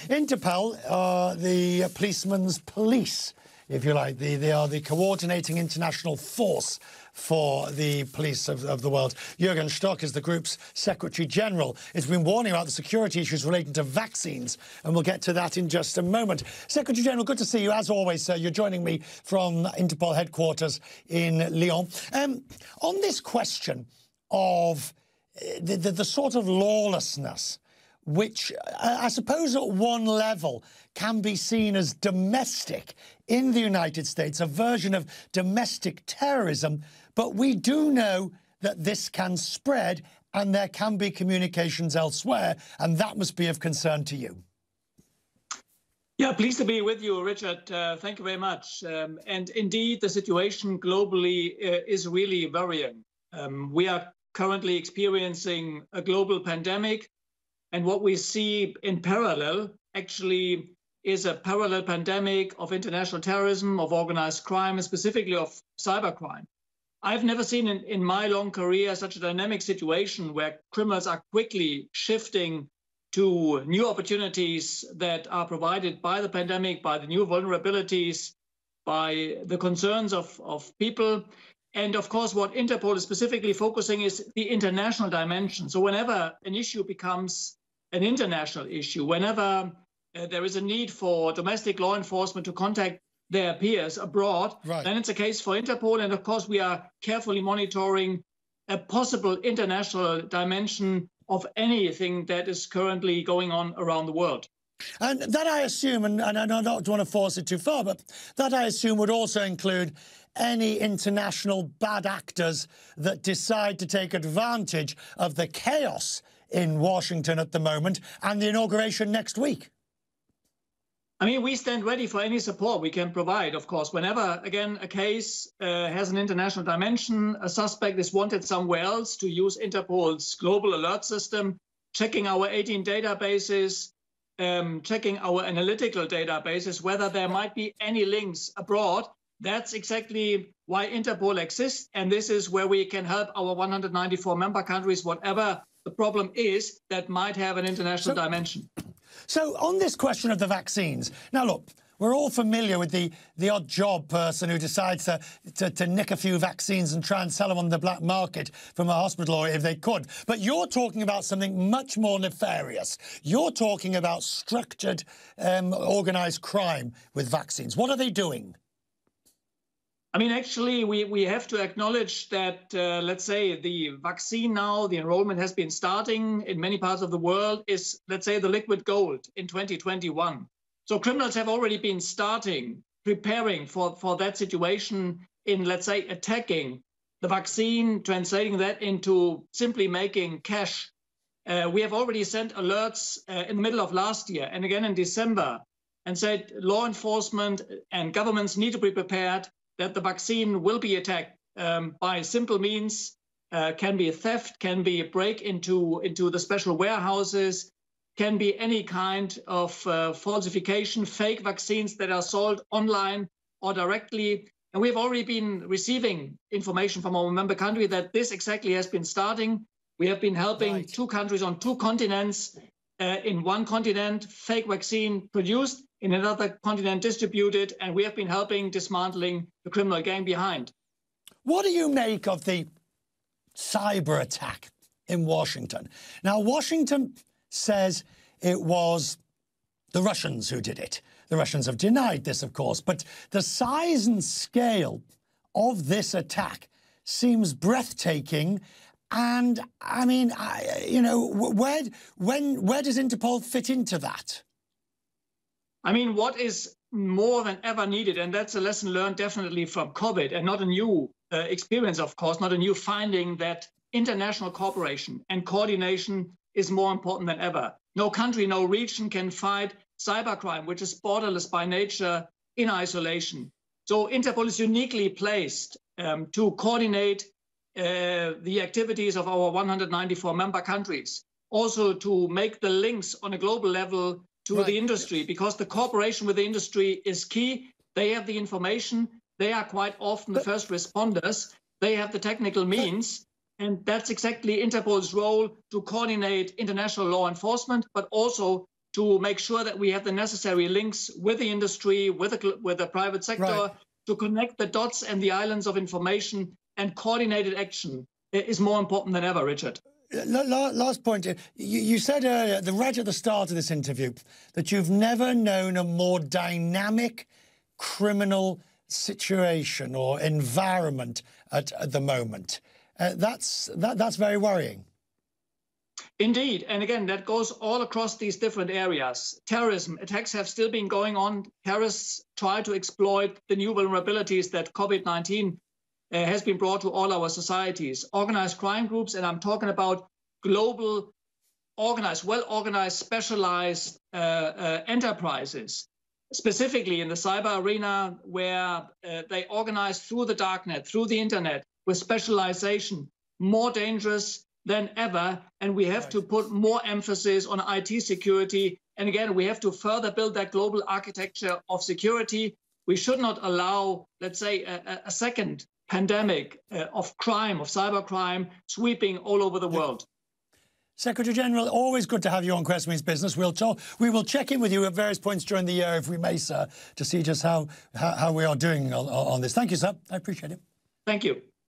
Interpol are the policeman's police, if you like. They are the coordinating international force for the police of the world. Jürgen is the group's Secretary General. It's been warning about the security issues relating to vaccines, and we'll get to that in just a moment. Secretary General, good to see you. As always, sir, you're joining me from Interpol headquarters in Lyon. On this question of the sort of lawlessness, which I suppose at one level can be seen as domestic in the United States, a version of domestic terrorism, but we do know that this can spread and there can be communications elsewhere, and that must be of concern to you. Yeah, pleased to be with you, Richard. Thank you very much. And indeed, the situation globally is really worrying. We are currently experiencing a global pandemic, and what we see in parallel actually is a parallel pandemic of international terrorism, of organized crime, and specifically of cybercrime. I've never seen in my long career such a dynamic situation where criminals are quickly shifting to new opportunities that are provided by the pandemic, by the new vulnerabilities, by the concerns of people. And of course, what Interpol is specifically focusing is the international dimension. So whenever an issue becomes an international issue, whenever there is a need for domestic law enforcement to contact their peers abroad, right, then it's a case for Interpol. And of course, we are carefully monitoring a possible international dimension of anything that is currently going on around the world. And that I assume, and I don't want to force it too far, but that I assume would also include any international bad actors that decide to take advantage of the chaos in Washington at the moment and the inauguration next week. I mean, we stand ready for any support we can provide, of course. Whenever, again, a case has an international dimension, a suspect is wanted somewhere else, to use Interpol's global alert system, checking our 18 databases, checking our analytical databases, whether there might be any links abroad. That's exactly why Interpol exists. And this is where we can help our 194 member countries, whatever the problem is that might have an international dimension. So on this question of the vaccines, now look, we're all familiar with the odd job person who decides to nick a few vaccines and try and sell them on the black market from a hospital if they could. But you're talking about something much more nefarious. You're talking about structured, organised crime with vaccines. What are they doing? I mean, actually, we have to acknowledge that, let's say, the vaccine now, the enrollment has been starting in many parts of the world, is, let's say, the liquid gold in 2021. So criminals have already been preparing for that situation in, let's say, attacking the vaccine, translating that into simply making cash. We have already sent alerts in the middle of last year and again in December, and said law enforcement and governments need to be prepared that the vaccine will be attacked by simple means, can be theft, can be a break into the special warehouses, can be any kind of falsification, fake vaccines that are sold online or directly. And we've already been receiving information from our member country that this exactly has been starting. We have been helping two countries on two continents. In one continent, fake vaccine produced, in another continent distributed, and we have been helping dismantling the criminal gang behind. What do you make of the cyber attack in Washington? Now, Washington says it was the Russians who did it. The Russians have denied this, of course, but the size and scale of this attack seems breathtaking. And I mean, you know, where does Interpol fit into that? I mean, what is more than ever needed, and that's a lesson learned definitely from COVID, and not a new experience, of course, not a new finding, that international cooperation and coordination is more important than ever. No country, no region can fight cybercrime, which is borderless by nature, in isolation. So Interpol is uniquely placed to coordinate the activities of our 194 member countries, also to make the links on a global level to the industry, because the cooperation with the industry is key. They have the information. They are quite often the first responders. They have the technical means. And that's exactly Interpol's role, to coordinate international law enforcement, but also to make sure that we have the necessary links with the industry, with the private sector, right, to connect the dots and the islands of information, and coordinated action is more important than ever, Richard. Last point. You said earlier, right at the start of this interview, that you've never known a more dynamic criminal situation or environment at the moment. That's very worrying. Indeed. And again, that goes all across these different areas. Terrorism attacks have still been going on. Terrorists try to exploit the new vulnerabilities that COVID-19 has been brought to all our societies. Organized crime groups, and I'm talking about global, organized, well-organized, specialized enterprises, specifically in the cyber arena, where they organize through the darknet, through the internet, with specialization, more dangerous than ever. And we have to put more emphasis on IT security. And again, we have to further build that global architecture of security. We should not allow, let's say, a second pandemic of crime, of cybercrime, sweeping all over the world. Secretary General, always good to have you on Question Means Business. We will check in with you at various points during the year, if we may, sir, to see just how we are doing on this. Thank you, sir. I appreciate it. Thank you.